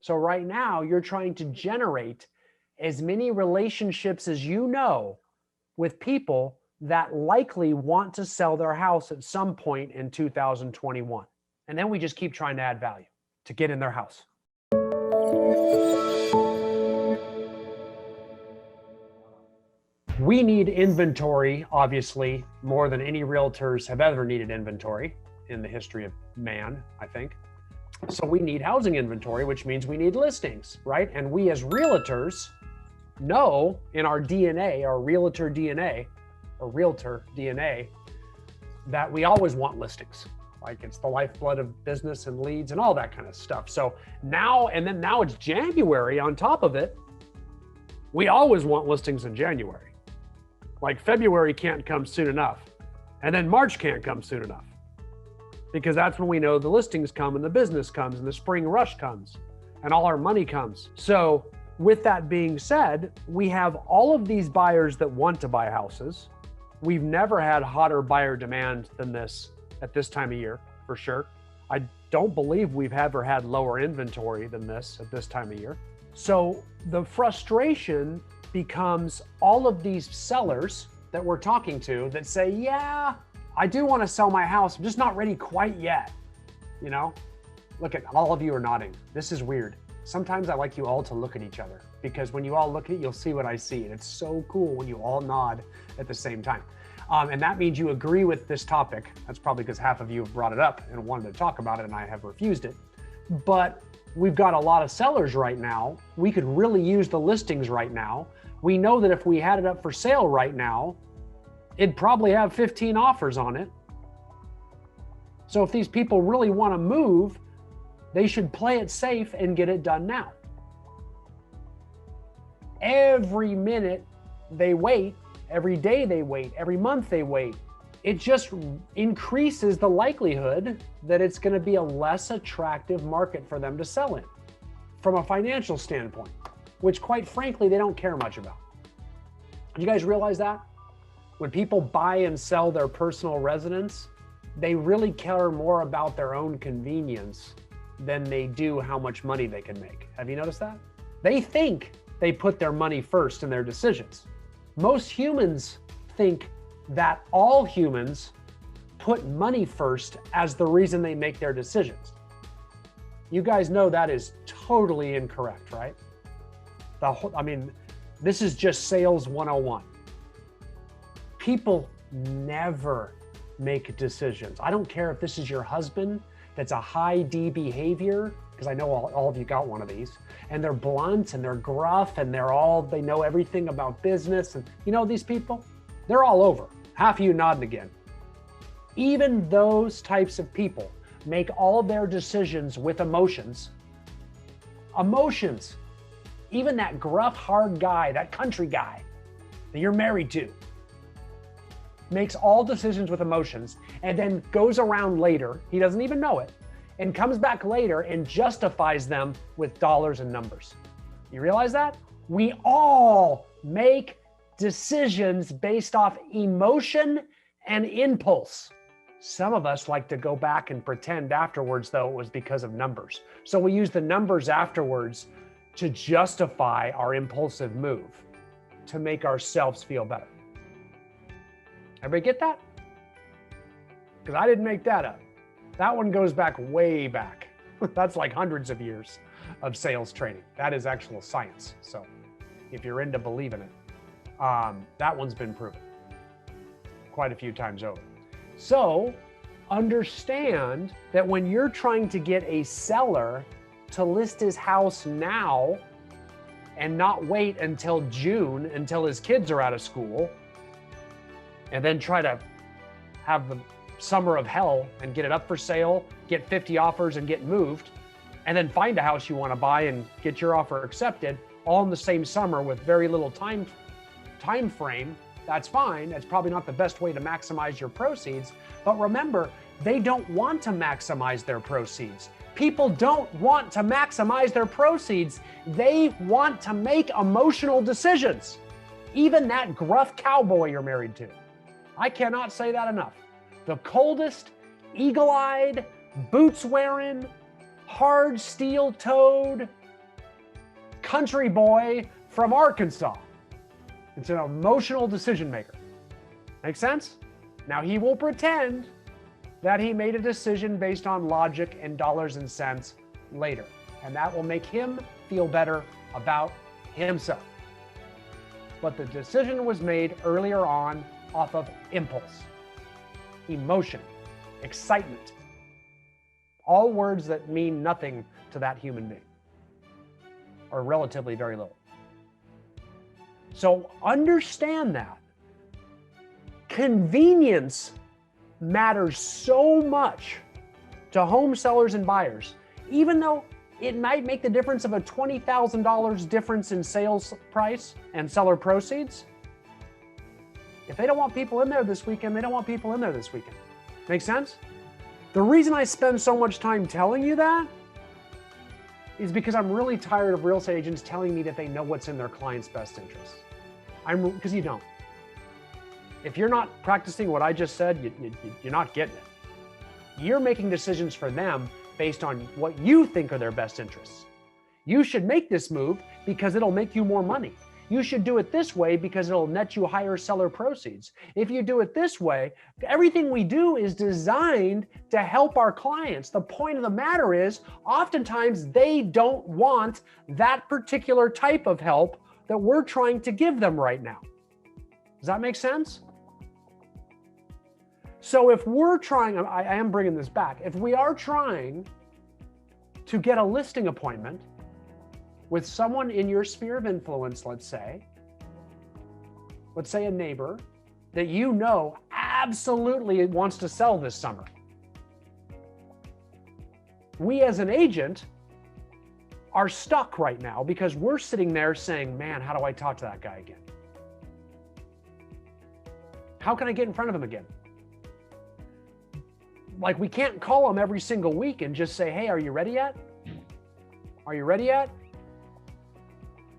So right now you're trying to generate as many relationships as you know with people that likely want to sell their house at some point in 2021. And then we just keep trying to add value to get in their house. We need inventory, obviously, more than any realtors have ever needed inventory in the history of man, I think. So we need housing inventory, which means we need listings, right? And we as realtors know in our DNA, our realtor DNA, or realtor DNA, that we always want listings. Like it's the lifeblood of business and leads and all that kind of stuff. So now it's January on top of it. We always want listings in January. Like February can't come soon enough. And then March can't come soon enough. Because that's when we know the listings come and the business comes and the spring rush comes and all our money comes. So with that being said, we have all of these buyers that want to buy houses. We've never had hotter buyer demand than this at this time of year, for sure. I don't believe we've ever had lower inventory than this at this time of year. So the frustration becomes all of these sellers that we're talking to that say, yeah, I do want to sell my house. I'm just not ready quite yet. You know, look at all of you are nodding. This is weird. Sometimes I like you all to look at each other because when you all look at it, you'll see what I see. And it's so cool when you all nod at the same time. And that means you agree with this topic. That's probably because half of you have brought it up and wanted to talk about it and I have refused it. But we've got a lot of sellers right now. We could really use the listings right now. We know that if we had it up for sale right now, it'd probably have 15 offers on it. So if these people really want to move, they should play it safe and get it done now. Every minute they wait, every day they wait, every month they wait, it just increases the likelihood that it's going to be a less attractive market for them to sell in from a financial standpoint, which quite frankly, they don't care much about. Do you guys realize that? When people buy and sell their personal residence, they really care more about their own convenience than they do how much money they can make. Have you noticed that? They think they put their money first in their decisions. Most humans think that all humans put money first as the reason they make their decisions. You guys know that is totally incorrect, right? This is just sales 101. People never make decisions. I don't care if this is your husband that's a high D behavior, because I know all of you got one of these, and they're blunt and they're gruff and they know everything about business. And you know these people? They're all over. Half of you nodding again. Even those types of people make all of their decisions with emotions. Emotions. Even that gruff, hard guy, that country guy that you're married to, makes all decisions with emotions and then goes around later, he doesn't even know it, and comes back later and justifies them with dollars and numbers. You realize that? We all make decisions based off emotion and impulse. Some of us like to go back and pretend afterwards, though, it was because of numbers. So we use the numbers afterwards to justify our impulsive move, to make ourselves feel better. Everybody get that? Because I didn't make that up. That one goes back way back. That's like hundreds of years of sales training. That is actual science. So if you're into believing it, that one's been proven quite a few times over. So understand that when you're trying to get a seller to list his house now and not wait until June, until his kids are out of school, and then try to have the summer of hell and get it up for sale, get 50 offers and get moved, and then find a house you want to buy and get your offer accepted all in the same summer with very little time frame, that's fine. That's probably not the best way to maximize your proceeds. But remember, they don't want to maximize their proceeds. People don't want to maximize their proceeds. They want to make emotional decisions. Even that gruff cowboy you're married to. I cannot say that enough. The coldest, eagle-eyed, boots-wearing, hard steel-toed, country boy from Arkansas. It's an emotional decision maker. Make sense? Now he will pretend that he made a decision based on logic and dollars and cents later. And that will make him feel better about himself. But the decision was made earlier on off of impulse, emotion, excitement. All words that mean nothing to that human being, or relatively very little. So understand that. Convenience matters so much to home sellers and buyers, even though it might make the difference of a $20,000 difference in sales price and seller proceeds. If they don't want people in there this weekend, they don't want people in there this weekend. Make sense? The reason I spend so much time telling you that is because I'm really tired of real estate agents telling me that they know what's in their client's best interests. Because you don't. If you're not practicing what I just said, you're not getting it. You're making decisions for them based on what you think are their best interests. You should make this move because it'll make you more money. You should do it this way because it'll net you higher seller proceeds. If you do it this way, everything we do is designed to help our clients. The point of the matter is, oftentimes they don't want that particular type of help that we're trying to give them right now. Does that make sense? So if we're trying, I am bringing this back, if we are trying to get a listing appointment with someone in your sphere of influence, let's say a neighbor that you know absolutely wants to sell this summer. We as an agent are stuck right now because we're sitting there saying, man, how do I talk to that guy again? How can I get in front of him again? Like, we can't call him every single week and just say, hey, are you ready yet? Are you ready yet?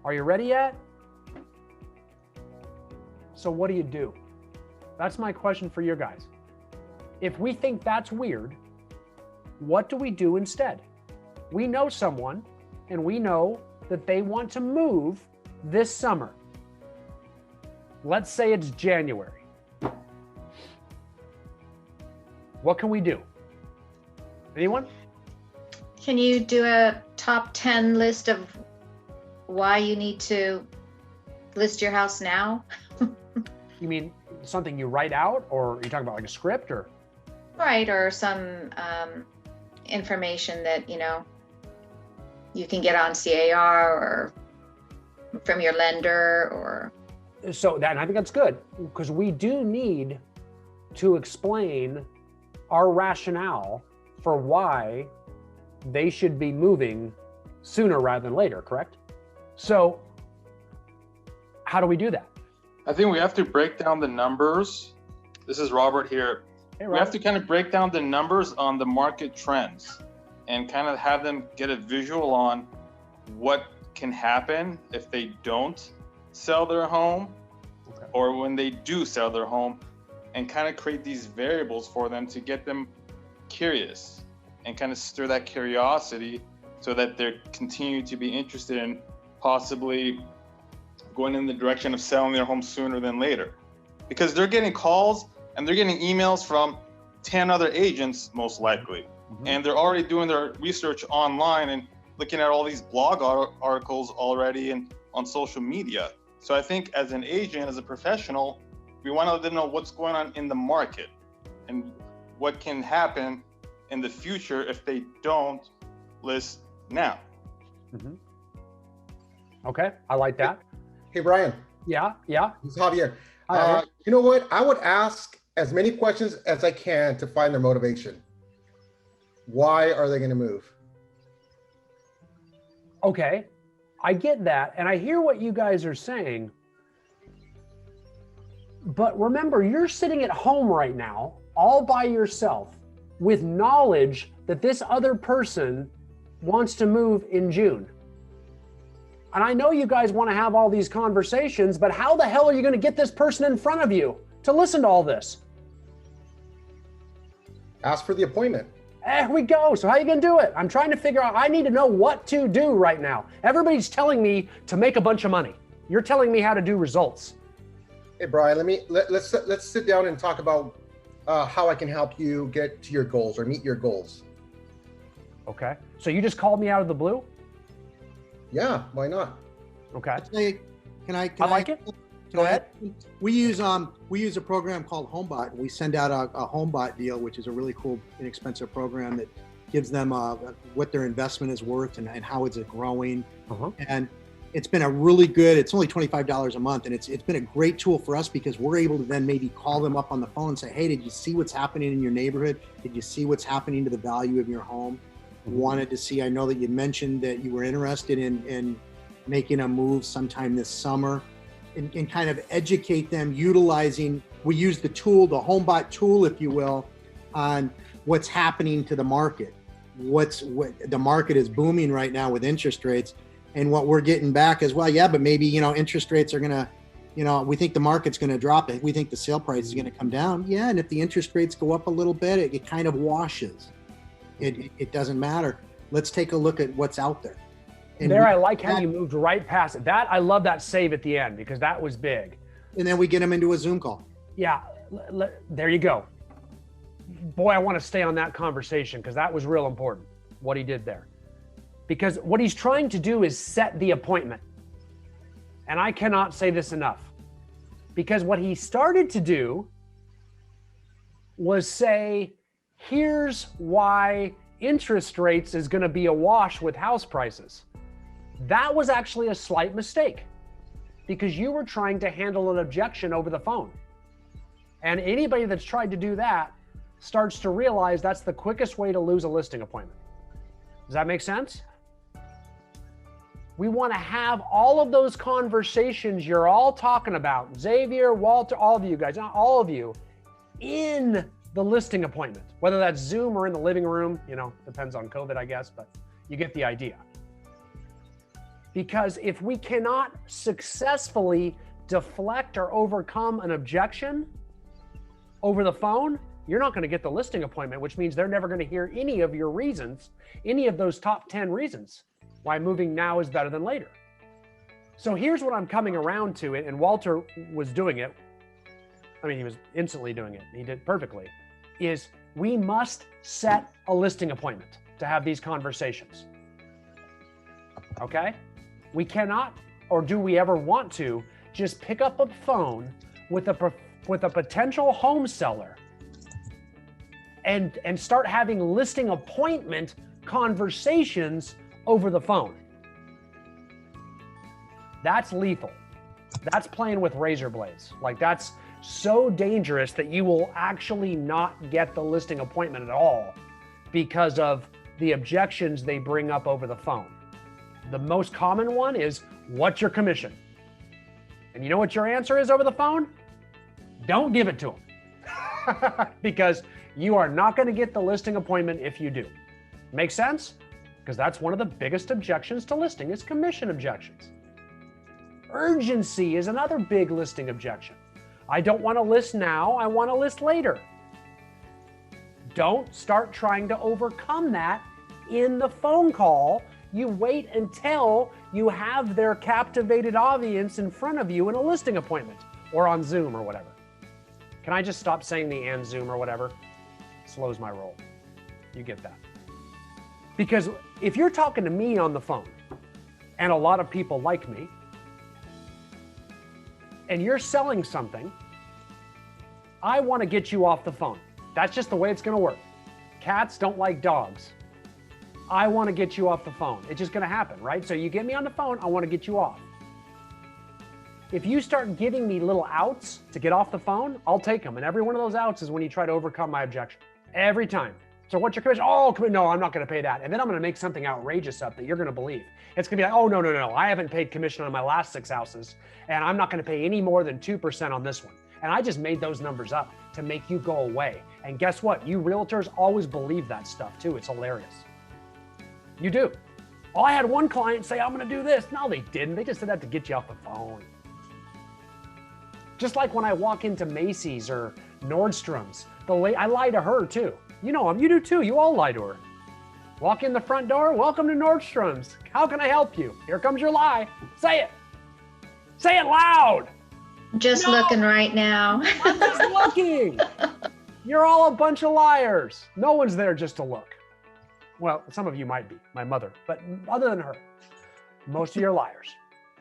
Are you ready yet? So what do? That's my question for you guys. If we think that's weird, what do we do instead? We know someone, and we know that they want to move this summer. Let's say it's January. What can we do? Anyone? Can you do a top 10 list of why you need to list your house now? You mean something you write out, or are you talking about like a script, or? Right, or some information that, you can get on CAR or from your lender, or. So that, and I think that's good, because we do need to explain our rationale for why they should be moving sooner rather than later, correct? So how do we do that? I think we have to break down the numbers. This is Robert here. Hey, Robert. We have to kind of break down the numbers on the market trends and kind of have them get a visual on what can happen if they don't sell their home, okay, or when they do sell their home, and kind of create these variables for them to get them curious and kind of stir that curiosity so that they continue to be interested in possibly going in the direction of selling their home sooner than later. Because they're getting calls and they're getting emails from 10 other agents, most likely. Mm-hmm. And they're already doing their research online and looking at all these blog articles already and on social media. So I think as an agent, as a professional, we want to let them know what's going on in the market and what can happen in the future if they don't list now. Mm-hmm. Okay, I like that. Hey, Brian. Yeah. It's Javier. Hi, you know what? I would ask as many questions as I can to find their motivation. Why are they going to move? Okay, I get that, and I hear what you guys are saying. But remember, you're sitting at home right now, all by yourself, with knowledge that this other person wants to move in June. And I know you guys want to have all these conversations, but how the hell are you going to get this person in front of you to listen to all this? Ask for the appointment. There we go. So how are you going to do it? I'm trying to figure out, I need to know what to do right now. Everybody's telling me to make a bunch of money. You're telling me how to do results. Hey, Brian, let's sit down and talk about how I can help you get to your goals or meet your goals. Okay. So you just called me out of the blue? Yeah, why not? Okay. Can I like it. Go ahead. We use a program called HomeBot. We send out a HomeBot deal, which is a really cool, inexpensive program that gives them what their investment is worth and how it's growing. And it's been a really good. It's only $25 a month, and it's been a great tool for us because we're able to then maybe call them up on the phone and say, hey, did you see what's happening in your neighborhood? Did you see what's happening to the value of your home? Wanted to see. I know that you mentioned that you were interested in making a move sometime this summer. And kind of educate them utilizing, we use the tool, the HomeBot tool, if you will, on what's happening to the market. What the market is booming right now with interest rates. And what we're getting back as well, yeah, but maybe, interest rates are gonna, we think the market's gonna drop it. We think the sale price is gonna come down. Yeah, and if the interest rates go up a little bit, it kind of washes. It doesn't matter. Let's take a look at what's out there. And I like how you moved right past it. I love that save at the end because that was big. And then we get them into a Zoom call. Yeah, there you go. Boy, I want to stay on that conversation because that was real important, what he did there. Because what he's trying to do is set the appointment. And I cannot say this enough. Because what he started to do was say, here's why interest rates is going to be a wash with house prices. That was actually a slight mistake because you were trying to handle an objection over the phone. And anybody that's tried to do that starts to realize that's the quickest way to lose a listing appointment. Does that make sense? We want to have all of those conversations you're all talking about, Xavier, Walter, all of you guys, not all of you, in the listing appointment, whether that's Zoom or in the living room, depends on COVID, I guess, but you get the idea. Because if we cannot successfully deflect or overcome an objection over the phone, you're not going to get the listing appointment, which means they're never going to hear any of your reasons, any of those top 10 reasons why moving now is better than later. So here's what I'm coming around to, and Walter was doing it. I mean, he was instantly doing it. He did perfectly. Is we must set a listing appointment to have these conversations. Okay? We cannot, or do we ever want to, just pick up a phone with a potential home seller and start having listing appointment conversations over the phone. That's lethal. That's playing with razor blades. Like that's so dangerous that you will actually not get the listing appointment at all because of the objections they bring up over the phone. The most common one is, what's your commission? And you know what your answer is over the phone? Don't give it to them. Because you are not going to get the listing appointment if you do. Make sense? Because that's one of the biggest objections to listing is commission objections. Urgency is another big listing objection. I don't want to list now, I want to list later. Don't start trying to overcome that in the phone call. You wait until you have their captivated audience in front of you in a listing appointment or on Zoom or whatever. Can I just stop saying the and Zoom or whatever? Slows my roll. You get that. Because if you're talking to me on the phone, and a lot of people like me, and you're selling something, I want to get you off the phone. That's just the way it's going to work. Cats don't like dogs. I want to get you off the phone. It's just going to happen, right? So you get me on the phone, I want to get you off. If you start giving me little outs to get off the phone, I'll take them. And every one of those outs is when you try to overcome my objection. Every time. So what's your commission? Oh, no, I'm not going to pay that. And then I'm going to make something outrageous up that you're going to believe. It's going to be like, oh, no. I haven't paid commission on my last 6 houses, and I'm not going to pay any more than 2% on this one. And I just made those numbers up to make you go away. And guess what? You realtors always believe that stuff too. It's hilarious. You do. Oh, I had one client say, I'm going to do this. No, they didn't. They just said that to get you off the phone. Just like when I walk into Macy's or Nordstrom's, I lie to her too. You know, you do too. You all lie to her. Walk in the front door. Welcome to Nordstrom's. How can I help you? Here comes your lie. Say it. Say it loud. Just looking right now. I'm just looking. You're all a bunch of liars. No one's there just to look. Well, some of you might be, my mother, but other than her, most of you are liars.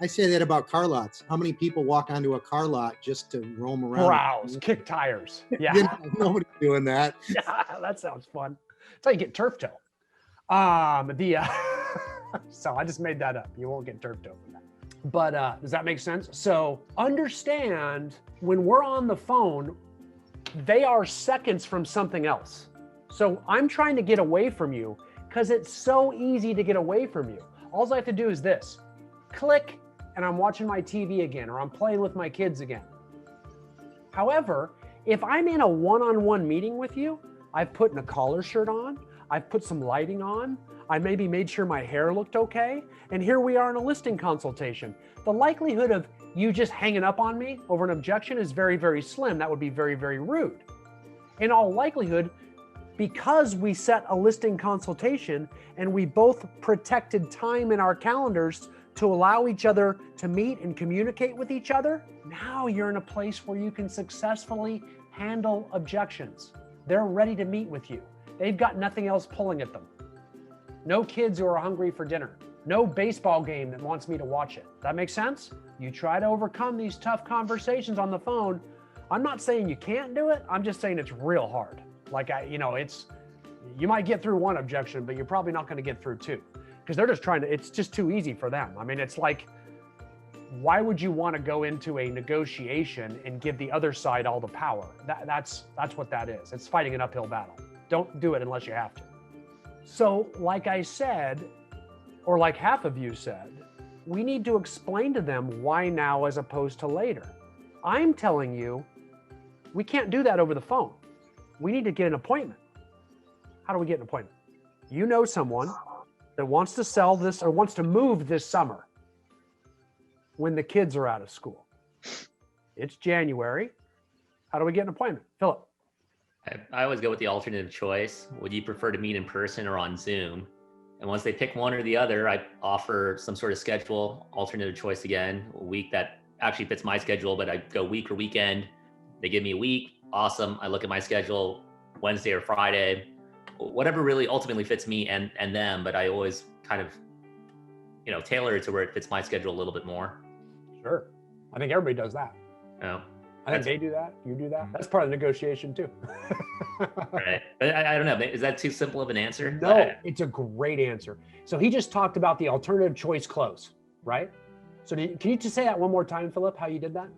I say that about car lots. How many people walk onto a car lot just to roam around? Browse, kick tires. Yeah. You know, nobody's doing that. Yeah, that sounds fun. That's how you get turf toe. So I just made that up. You won't get turf toe from that. But does that make sense? So understand when we're on the phone, they are seconds from something else. So I'm trying to get away from you because it's so easy to get away from you. All I have to do is this, click, and I'm watching my TV again, or I'm playing with my kids again. However, if I'm in a one-on-one meeting with you, I've put in a collar shirt on, I've put some lighting on, I maybe made sure my hair looked okay, and here we are in a listing consultation. The likelihood of you just hanging up on me over an objection is very, very slim. That would be very, very rude. In all likelihood, because we set a listing consultation and we both protected time in our calendars to allow each other to meet and communicate with each other, now you're in a place where you can successfully handle objections. They're ready to meet with you. They've got nothing else pulling at them. No kids who are hungry for dinner. No baseball game that wants me to watch it. That makes sense? You try to overcome these tough conversations on the phone. I'm not saying you can't do it. I'm just saying it's real hard. Like, you might get through one objection, but you're probably not going to get through two because they're just it's just too easy for them. I mean, it's like, why would you want to go into a negotiation and give the other side all the power? That's what that is. It's fighting an uphill battle. Don't do it unless you have to. So like I said, or like half of you said, we need to explain to them why now as opposed to later. I'm telling you, we can't do that over the phone. We need to get an appointment. How do we get an appointment? You know someone that wants to sell this or wants to move this summer when the kids are out of school. It's January. How do we get an appointment? Philip. I always go with the alternative choice. Would you prefer to meet in person or on Zoom? And once they pick one or the other, I offer some sort of schedule, alternative choice again, a week that actually fits my schedule, but I go week or weekend. They give me a week. Awesome. I look at my schedule, Wednesday or Friday, whatever really ultimately fits me and them, but I always kind of, tailor it to where it fits my schedule a little bit more. Sure. I think everybody does that. Oh, I think they do that. You do that. That's part of the negotiation too. Right. But I don't know. Is that too simple of an answer? No, it's a great answer. So he just talked about the alternative choice close, right? So can you just say that one more time, Philip, how you did that?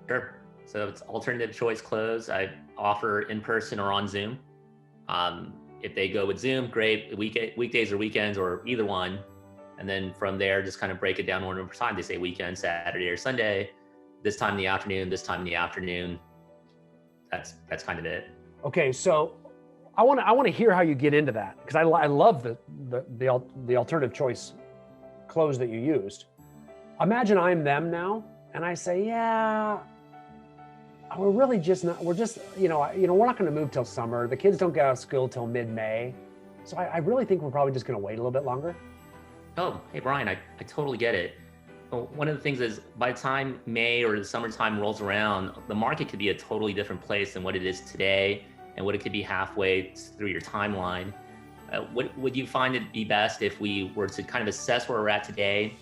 Sure. So it's alternative choice close. I offer in person or on Zoom. If they go with Zoom, great. Weekdays or weekends or either one. And then from there, just kind of break it down one over time. They say weekend, Saturday or Sunday, this time in the afternoon, this time in the afternoon. That's kind of it. Okay, so I want to hear how you get into that because I love the alternative choice close that you used. Imagine I'm them now, and I say, yeah, we're really just not. We're just we're not going to move till summer. The kids don't get out of school till mid-May, so I really think we're probably just going to wait a little bit longer. Oh, hey Brian, I totally get it. Well, one of the things is by the time May or the summertime rolls around, the market could be a totally different place than what it is today and what it could be halfway through your timeline. Would you find it be best if we were to kind of assess where we're at today,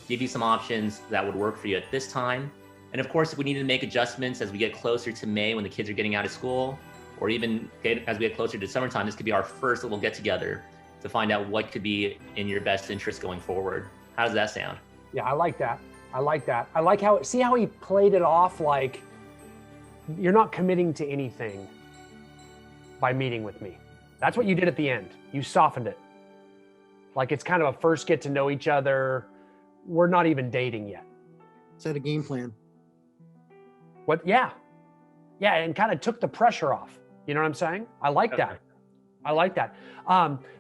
give you some options that would work for you at this time? And of course, if we need to make adjustments as we get closer to May when the kids are getting out of school, or even as we get closer to summertime, this could be our first little get together to find out what could be in your best interest going forward. How does that sound? Yeah, I like that. I like see how he played it off like you're not committing to anything by meeting with me. That's what you did at the end. You softened it. Like it's kind of a first get to know each other. We're not even dating yet. Set a game plan. What? Yeah, and kind of took the pressure off. You know what I'm saying? I like that. I like that.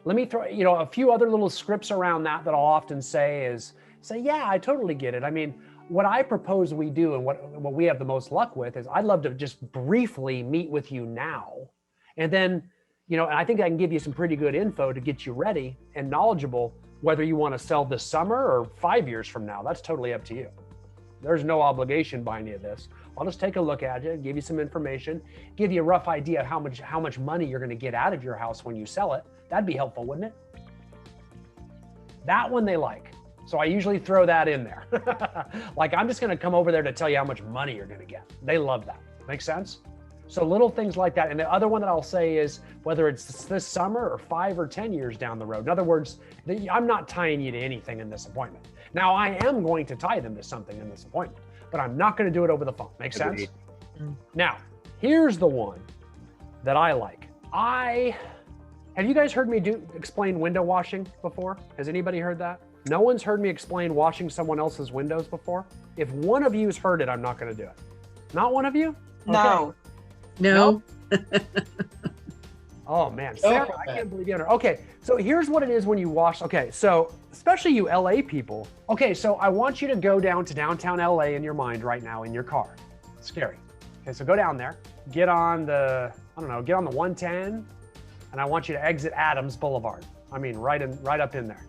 Let me throw, a few other little scripts around that I'll often say is, yeah, I totally get it. I mean, what I propose we do and what we have the most luck with is I'd love to just briefly meet with you now And then, you know, I think I can give you some pretty good info to get you ready and knowledgeable, whether you want to sell this summer or 5 years from now. That's totally up to you. There's no obligation by any of this. I'll just take a look at it, give you some information, give you a rough idea of how much money you're going to get out of your house when you sell it. That'd be helpful, wouldn't it? That one they like. So I usually throw that in there. Like, I'm just going to come over there to tell you how much money you're going to get. They love that. Make sense? So little things like that. And the other one that I'll say is whether it's this summer or 5 or 10 years down the road. In other words, I'm not tying you to anything in this appointment. Now, I am going to tie them to something in this appointment, but I'm not going to do it over the phone. Make sense? Now, here's the one that I like. Have you guys heard me explain window washing before? Has anybody heard that? No one's heard me explain washing someone else's windows before? If one of you's heard it, I'm not going to do it. Not one of you? No. No. Oh man, Sarah, I can't believe you. Okay, so here's what it is when you wash. Okay, so especially you LA people. Okay, so I want you to go down to downtown LA in your mind right now in your car. It's scary. Okay, so go down there, get on the 110, and I want you to exit Adams Boulevard. I mean, right up in there.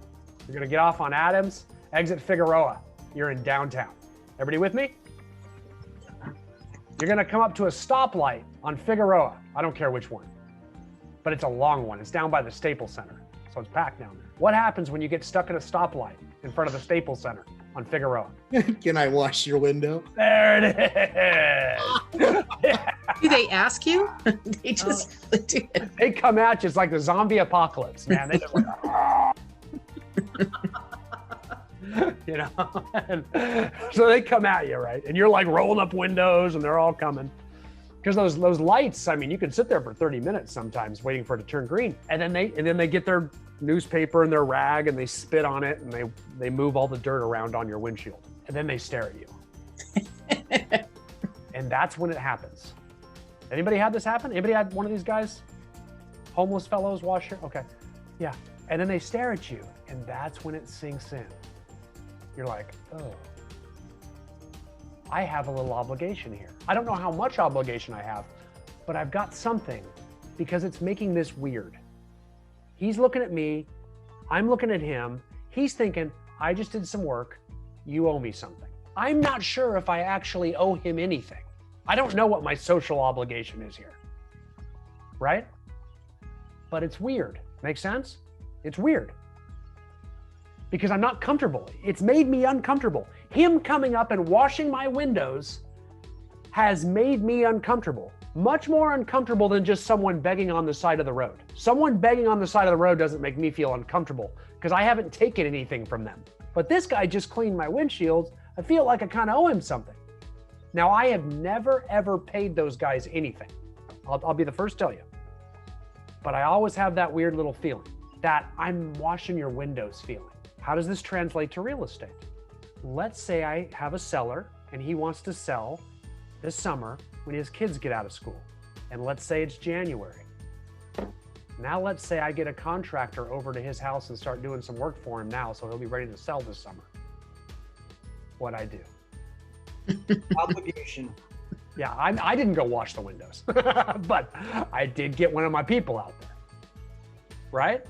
You're gonna get off on Adams, exit Figueroa. You're in downtown. Everybody with me? You're gonna come up to a stoplight on Figueroa. I don't care which one, but it's a long one. It's down by the Staples Center, so it's packed down there. What happens when you get stuck at a stoplight in front of the Staples Center on Figueroa? Can I wash your window? There it is. Do they ask you? They just do it. They come at you. It's like the zombie apocalypse, man. They just like, you know, and so they come at you, right? And you're like rolling up windows, and they're all coming. Because those lights, I mean, you can sit there for 30 minutes sometimes waiting for it to turn green. And then they get their newspaper and their rag and they spit on it and they move all the dirt around on your windshield. And then they stare at you. And that's when it happens. Anybody had this happen? Anybody had one of these guys? Homeless fellows wash your, okay. Yeah. And then they stare at you and that's when it sinks in. You're like, oh, I have a little obligation here. I don't know how much obligation I have, but I've got something because it's making this weird. He's looking at me, I'm looking at him. He's thinking, I just did some work, you owe me something. I'm not sure if I actually owe him anything. I don't know what my social obligation is here, right? But it's weird. Make sense? It's weird. Because I'm not comfortable. It's made me uncomfortable. Him coming up and washing my windows has made me uncomfortable. Much more uncomfortable than just someone begging on the side of the road. Someone begging on the side of the road doesn't make me feel uncomfortable because I haven't taken anything from them. But this guy just cleaned my windshield. I feel like I kind of owe him something. Now, I have never, ever paid those guys anything. I'll be the first to tell you. But I always have that weird little feeling, that I'm washing your windows feeling. How does this translate to real estate? Let's say I have a seller and he wants to sell this summer when his kids get out of school. And let's say it's January. Now let's say I get a contractor over to his house and start doing some work for him now so he'll be ready to sell this summer. What'd I do? Obligation. Yeah, I didn't go wash the windows, but I did get one of my people out there, right?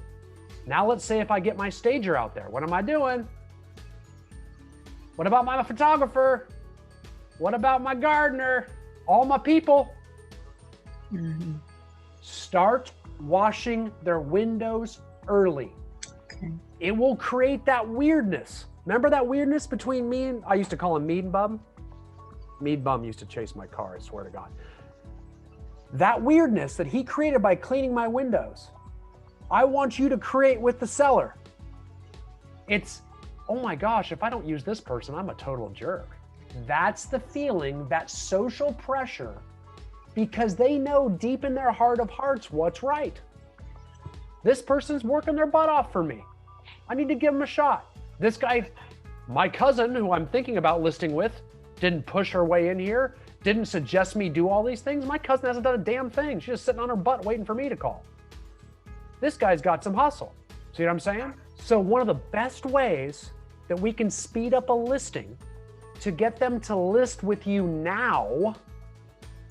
Now let's say if I get my stager out there, what am I doing? What about my photographer? What about my gardener? All my people. Mhm. Start washing their windows early. Okay. It will create that weirdness. Remember that weirdness between me and, I used to call him Mead Bum? Mead Bum used to chase my car, I swear to God. That weirdness that he created by cleaning my windows, I want you to create with the seller. It's, oh my gosh, if I don't use this person, I'm a total jerk. That's the feeling, that social pressure, because they know deep in their heart of hearts what's right. This person's working their butt off for me. I need to give them a shot. This guy, my cousin, who I'm thinking about listing with, didn't push her way in here, didn't suggest me do all these things. My cousin hasn't done a damn thing. She's just sitting on her butt waiting for me to call. This guy's got some hustle. See what I'm saying? So one of the best ways that we can speed up a listing to get them to list with you now,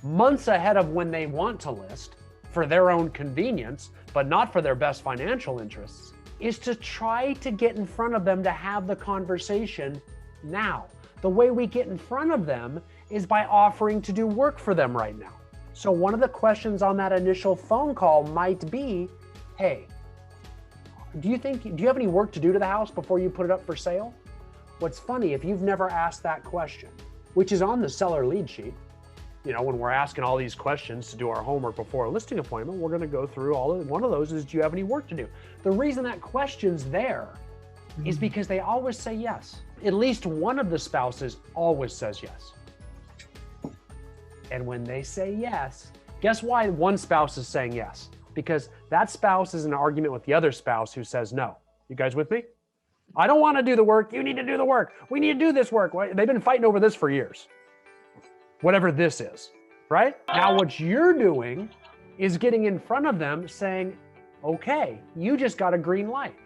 months ahead of when they want to list, for their own convenience, but not for their best financial interests, is to try to get in front of them to have the conversation now. The way we get in front of them is by offering to do work for them right now. So one of the questions on that initial phone call might be, hey, do you have any work to do to the house before you put it up for sale? What's funny, if you've never asked that question, which is on the seller lead sheet, you know, when we're asking all these questions to do our homework before a listing appointment, we're going to go through one of those is, do you have any work to do? The reason that question's there is because they always say yes. At least one of the spouses always says yes. And when they say yes, guess why one spouse is saying yes? Because that spouse is in an argument with the other spouse who says no. You guys with me? I don't want to do the work. You need to do the work. We need to do this work. They've been fighting over this for years. Whatever this is, right? Now what you're doing is getting in front of them saying, okay, you just got a green light.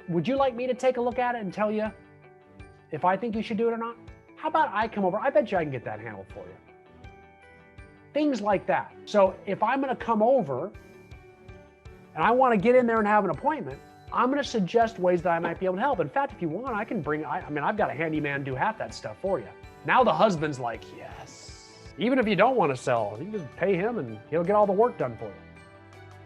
Would you like me to take a look at it and tell you if I think you should do it or not? How about I come over? I bet you I can get that handled for you. Things like that. So if I'm going to come over and I want to get in there and have an appointment, I'm going to suggest ways that I might be able to help. In fact, if you want, I can bring, I've got a handyman do half that stuff for you. Now the husband's like, yes. Even if you don't want to sell, you can just pay him and he'll get all the work done for you.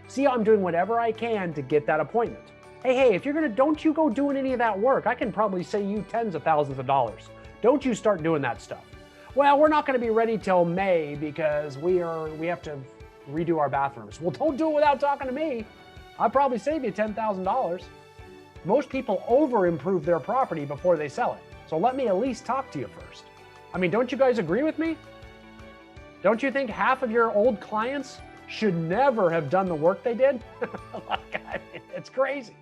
See, I'm doing whatever I can to get that appointment. Hey, if you're going to, don't you go doing any of that work. I can probably save you tens of thousands of dollars. Don't you start doing that stuff. Well, we're not going to be ready till May because we have to redo our bathrooms. Well, don't do it without talking to me. I'll probably save you $10,000. Most people over-improve their property before they sell it. So let me at least talk to you first. I mean, don't you guys agree with me? Don't you think half of your old clients should never have done the work they did? It's crazy.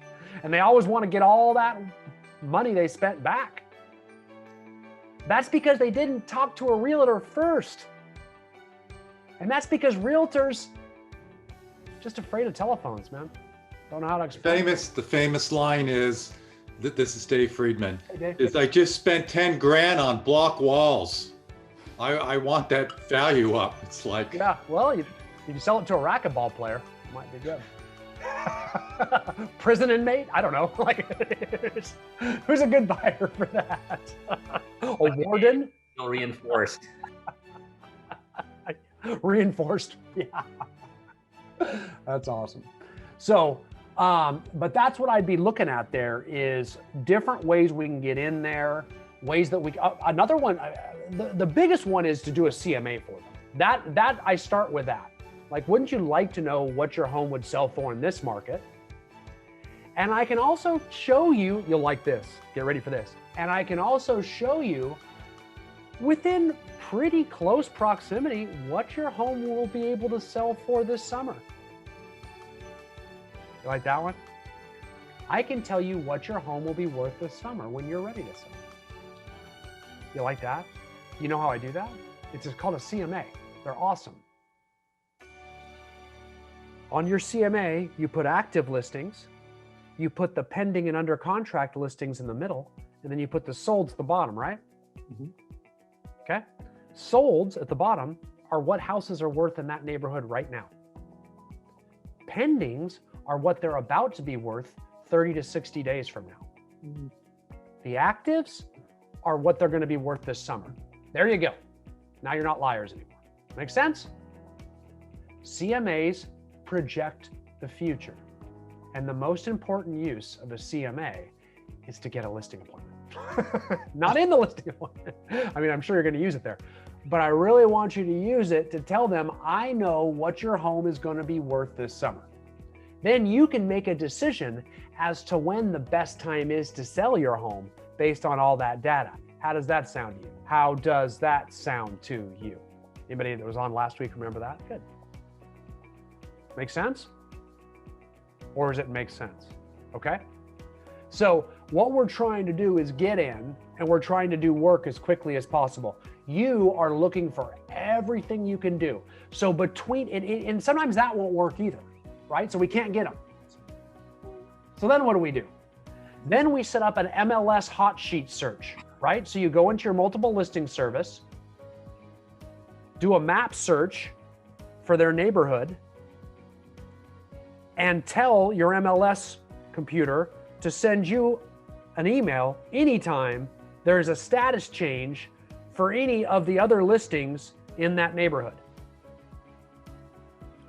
And they always want to get all that money they spent back. That's because they didn't talk to a realtor first. And that's because realtors just afraid of telephones, man. Don't know how to explain it. The famous line is, this is Dave Friedman, Hey, Dave. is I just spent 10 grand on block walls. I want that value up. It's like, Yeah, well, you can sell it to a racquetball player. Might be good. Prison inmate? I don't know. Who's a good buyer for that? A warden? Reinforced. Reinforced. Yeah. That's awesome. So, but that's what I'd be looking at there is different ways we can get in there, ways that we, another one, the biggest one is to do a CMA for them. That I start with that. Like, wouldn't you like to know what your home would sell for in this market? And I can also show you, you'll like this, get ready for this. And I can also show you within pretty close proximity what your home will be able to sell for this summer. You like that one? I can tell you what your home will be worth this summer when you're ready to sell. You like that? You know how I do that? It's just called a CMA. They're awesome. On your CMA, you put active listings, you put the pending and under contract listings in the middle, and then you put the solds at the bottom, right? Okay? Solds at the bottom are what houses are worth in that neighborhood right now. Pendings are what they're about to be worth 30 to 60 days from now. The actives are what they're going to be worth this summer. There you go. Now you're not liars anymore. Make sense? CMAs project the future. And the most important use of a CMA is to get a listing appointment. Not in the listing appointment. I mean, I'm sure you're going to use it there. But I really want you to use it to tell them, I know what your home is going to be worth this summer. Then you can make a decision as to when the best time is to sell your home based on all that data. How does that sound to you? How does that sound to you? Anybody that was on last week remember that? Good. Make sense? Or does it make sense? Okay? So what we're trying to do is get in and we're trying to do work as quickly as possible. You are looking for everything you can do. So between, and sometimes that won't work either, right? So we can't get them. So then what do? Then we set up an MLS hot sheet search, right? So you go into your multiple listing service, do a map search for their neighborhood and tell your MLS computer to send you an email anytime there's a status change for any of the other listings in that neighborhood.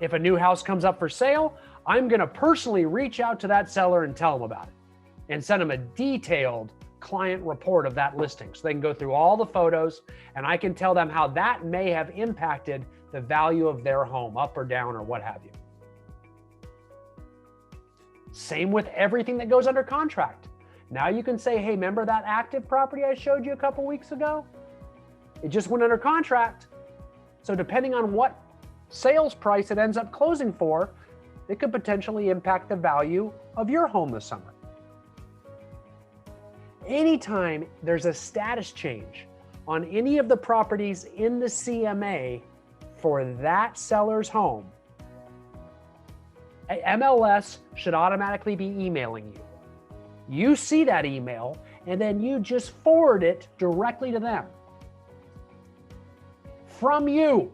If a new house comes up for sale, I'm going to personally reach out to that seller and tell them about it and send them a detailed client report of that listing so they can go through all the photos and I can tell them how that may have impacted the value of their home, up or down or what have you. Same with everything that goes under contract. Now you can say, hey, remember that active property I showed you a couple weeks ago? It just went under contract. So depending on what sales price it ends up closing for, it could potentially impact the value of your home this summer. Anytime there's a status change on any of the properties in the CMA for that seller's home, MLS should automatically be emailing you. You see that email and then you just forward it directly to them. From you.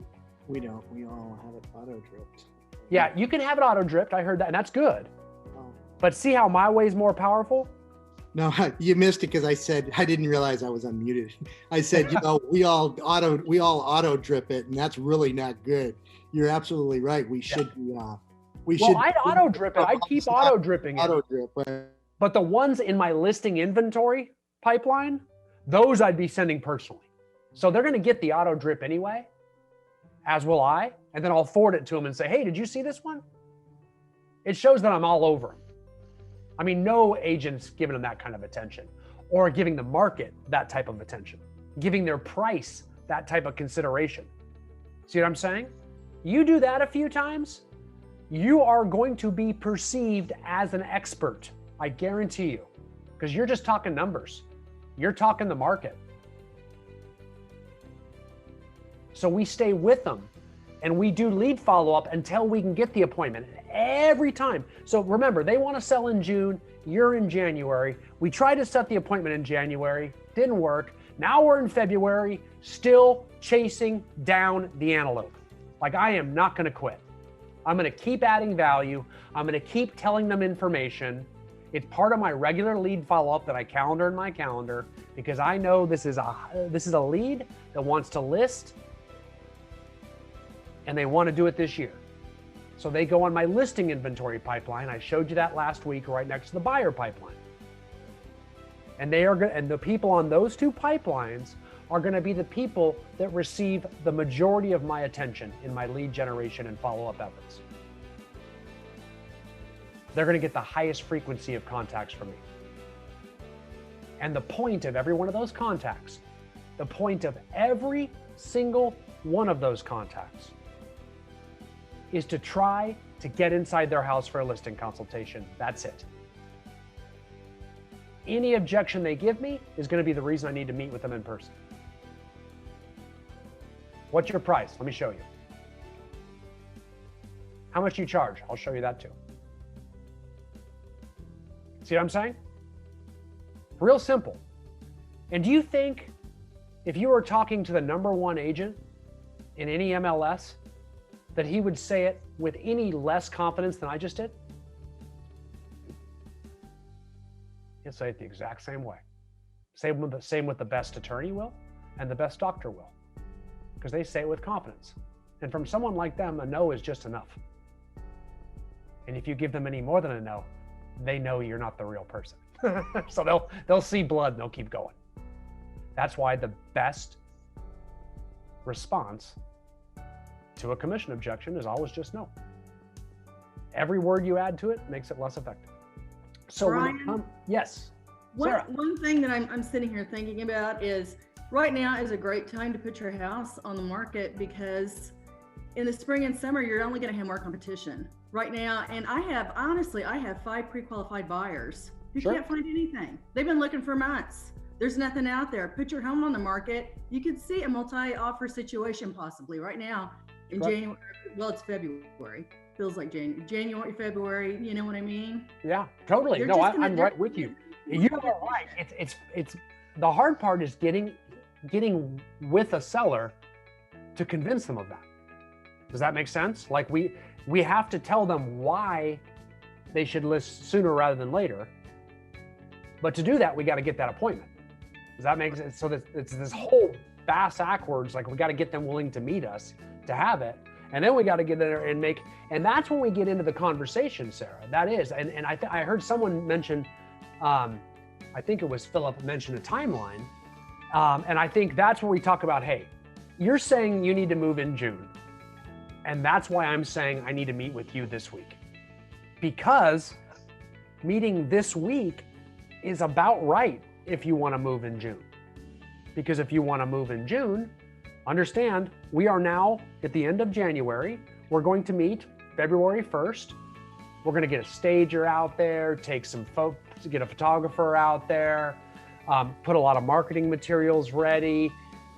We don't. We all have it auto-dripped. Yeah, you can have it auto-dripped. I heard that, and that's good. Oh. But see how my way is more powerful? No, you missed it because I said I didn't realize I was unmuted. I said, we all auto drip it, and that's really not good. You're absolutely right. We should be. I'd auto drip it. I'd keep auto dripping it. Auto drip, but the ones in my listing inventory pipeline, those I'd be sending personally. So they're going to get the auto drip anyway, as will I, and then I'll forward it to them and say, hey, did you see this one? It shows that I'm all over them. I mean, no agent's giving them that kind of attention or giving the market that type of attention, giving their price that type of consideration. See what I'm saying? You do that a few times, you are going to be perceived as an expert. I guarantee you, because you're just talking numbers. You're talking the market. So we stay with them and we do lead follow-up until we can get the appointment every time. So remember, they want to sell in June, you're in January. We tried to set the appointment in January, didn't work. Now we're in February, still chasing down the antelope. Like, I am not going to quit. I'm going to keep adding value. I'm going to keep telling them information. It's part of my regular lead follow-up that I calendar in my calendar because I know this is a lead that wants to list and they want to do it this year. So they go on my listing inventory pipeline. I showed you that last week right next to the buyer pipeline. And the people on those two pipelines are going to be the people that receive the majority of my attention in my lead generation and follow-up efforts. They're going to get the highest frequency of contacts from me. And the point of every one of those contacts, the point of every single one of those contacts is to try to get inside their house for a listing consultation. That's it. Any objection they give me is going to be the reason I need to meet with them in person. What's your price? Let me show you. How much do you charge? I'll show you that too. See what I'm saying? Real simple. And do you think if you were talking to the #1 agent in any MLS, that he would say it with any less confidence than I just did? He'll say it the exact same way. Same with the best attorney will, and the best doctor will, because they say it with confidence. And from someone like them, a no is just enough. And if you give them any more than a no, they know you're not the real person. So they'll see blood and they'll keep going. That's why the best response to a commission objection is always just no. Every word you add to it makes it less effective. So Brian, yes, Sarah. One thing that I'm sitting here thinking about is right now is a great time to put your house on the market because in the spring and summer, you're only going to have more competition right now. And I have 5 pre-qualified buyers who can't find anything. They've been looking for months. There's nothing out there. Put your home on the market. You could see a multi-offer situation possibly right now in January. Well, it's February. Feels like January, February. You know what I mean? Yeah, totally. No, I'm right with you. You are right. It's the hard part is getting with a seller to convince them of that. Does that make sense? Like we have to tell them why they should list sooner rather than later. But to do that, we got to get that appointment. Does that make sense? So that it's this whole bass backwards, like we got to get them willing to meet us to have it. And then we got to get there and and that's when we get into the conversation, Sarah. That is, and I heard someone mention, I think it was Philip mentioned a timeline. And I think that's where we talk about, hey, you're saying you need to move in June. And that's why I'm saying I need to meet with you this week. Because meeting this week is about right if you want to move in June. Because if you want to move in June, understand we are now at the end of January. We're going to meet February 1st. We're going to get a stager out there, take some get a photographer out there, put a lot of marketing materials ready,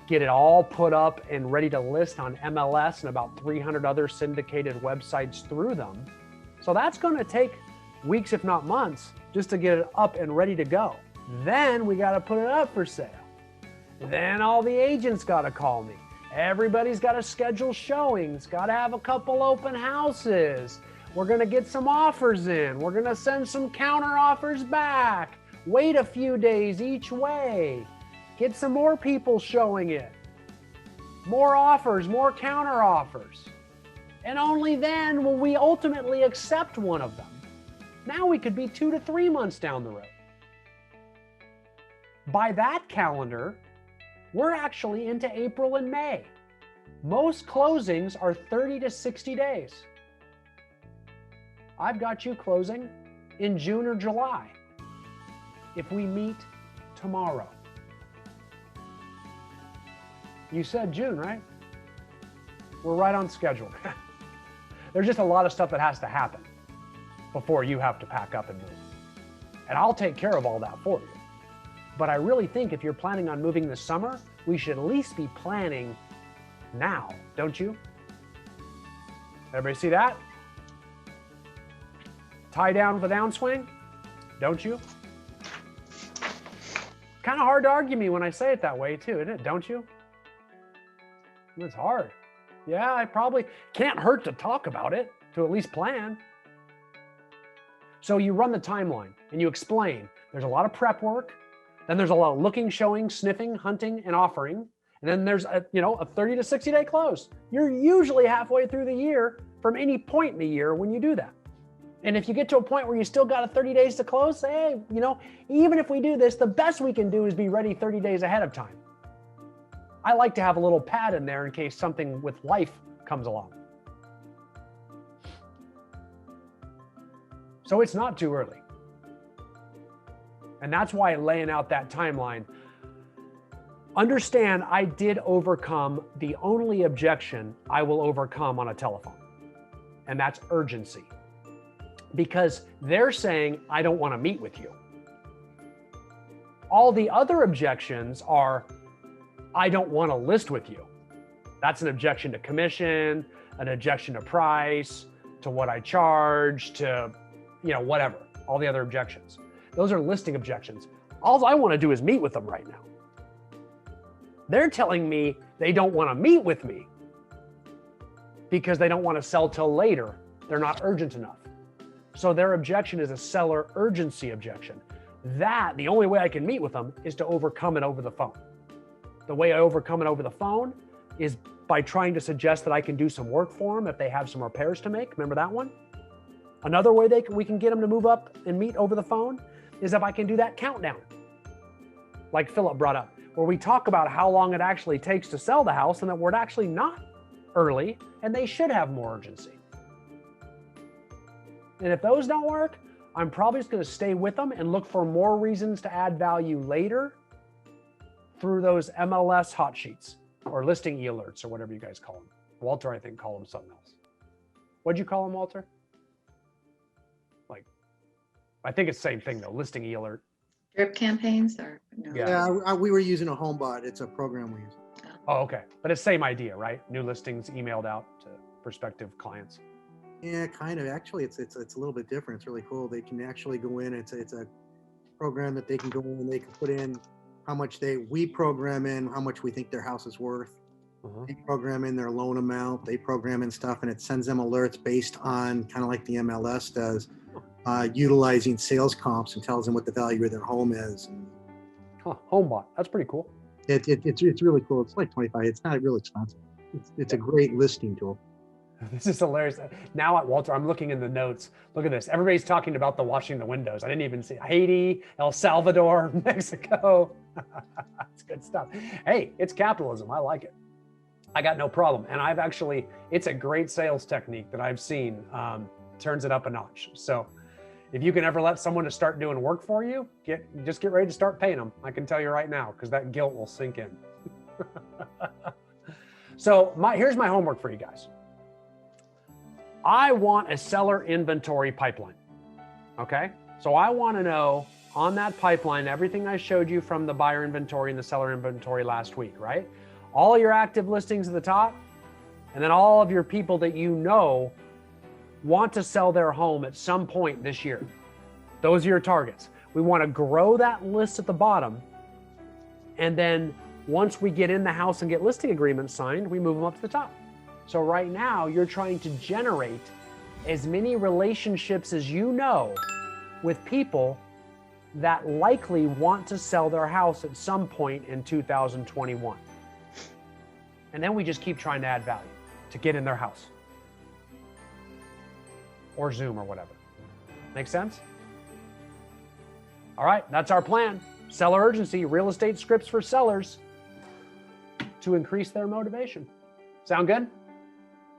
get it all put up and ready to list on MLS and about 300 other syndicated websites through them. So that's going to take weeks, if not months, just to get it up and ready to go. Then we got to put it up for sale. Then all the agents got to call me. Everybody's got to schedule showings, got to have a couple open houses. We're going to get some offers in. We're going to send some counter offers back. Wait a few days each way. Get some more people showing it. More offers, more counter offers. And only then will we ultimately accept one of them. Now we could be 2 to 3 months down the road. By that calendar, we're actually into April and May. Most closings are 30 to 60 days. I've got you closing in June or July if we meet tomorrow. You said June, right? We're right on schedule. There's just a lot of stuff that has to happen before you have to pack up and move. And I'll take care of all that for you. But I really think if you're planning on moving this summer, we should at least be planning now, don't you? Everybody see that? Tie down for the downswing, don't you? Kind of hard to argue me when I say it that way too, isn't it? Don't you? It's hard. Yeah, I probably can't hurt to talk about it, to at least plan. So you run the timeline and you explain there's a lot of prep work. Then there's a lot of looking, showing, sniffing, hunting, and offering. And then there's a 30 to 60 day close. You're usually halfway through the year from any point in the year when you do that. And if you get to a point where you still got 30 days to close, say, hey, even if we do this, the best we can do is be ready 30 days ahead of time. I like to have a little pad in there in case something with life comes along. So it's not too early. And that's why laying out that timeline. Understand, I did overcome the only objection I will overcome on a telephone, and that's urgency. Because they're saying, I don't want to meet with you. All the other objections are, I don't want to list with you. That's an objection to commission, an objection to price, to what I charge, to, whatever, all the other objections. Those are listing objections. All I want to do is meet with them right now. They're telling me they don't want to meet with me because they don't want to sell till later. They're not urgent enough. So their objection is a seller urgency objection. The only way I can meet with them is to overcome it over the phone. The way I overcome it over the phone is by trying to suggest that I can do some work for them if they have some repairs to make. Remember that one? Another way we can get them to move up and meet over the phone is if I can do that countdown, like Philip brought up, where we talk about how long it actually takes to sell the house and that we're actually not early and they should have more urgency. And if those don't work, I'm probably just going to stay with them and look for more reasons to add value later through those MLS hot sheets or listing e-alerts or whatever you guys call them. Walter, I think, called them something else. What'd you call them, Walter? I think it's the same thing though, listing e-alert. Drip campaigns or no? Yeah, we were using a HomeBot. It's a program we use. Oh, okay. But it's same idea, right? New listings emailed out to prospective clients. Yeah, kind of. Actually, it's a little bit different. It's really cool. They can actually go in. It's a program that they can go in and they can put in how much we program in how much we think their house is worth, They program in their loan amount, they program in stuff, and it sends them alerts based on kind of like the MLS does, utilizing sales comps, and tells them what the value of their home is. Huh, HomeBot. That's pretty cool. It's really cool. It's like 25. It's not real expensive. It's a great listing tool. This is hilarious. Now, Walter, I'm looking in the notes. Look at this. Everybody's talking about the washing the windows. I didn't even see Haiti, El Salvador, Mexico. That's good stuff. Hey, it's capitalism. I like it. I got no problem. And I've actually, it's a great sales technique that I've seen. Turns it up a notch. So if you can ever let someone to start doing work for you, just get ready to start paying them. I can tell you right now, because that guilt will sink in. So here's my homework for you guys. I want a seller inventory pipeline. Okay. So I want to know on that pipeline, everything I showed you from the buyer inventory and the seller inventory last week, right? All your active listings at the top, and then all of your people that you know want to sell their home at some point this year. Those are your targets. We want to grow that list at the bottom. And then once we get in the house and get listing agreements signed, we move them up to the top. So right now you're trying to generate as many relationships as you know with people that likely want to sell their house at some point in 2021. And then we just keep trying to add value to get in their house. Or Zoom or whatever. Make sense? All right, that's our plan. Seller urgency, real estate scripts for sellers to increase their motivation. Sound good?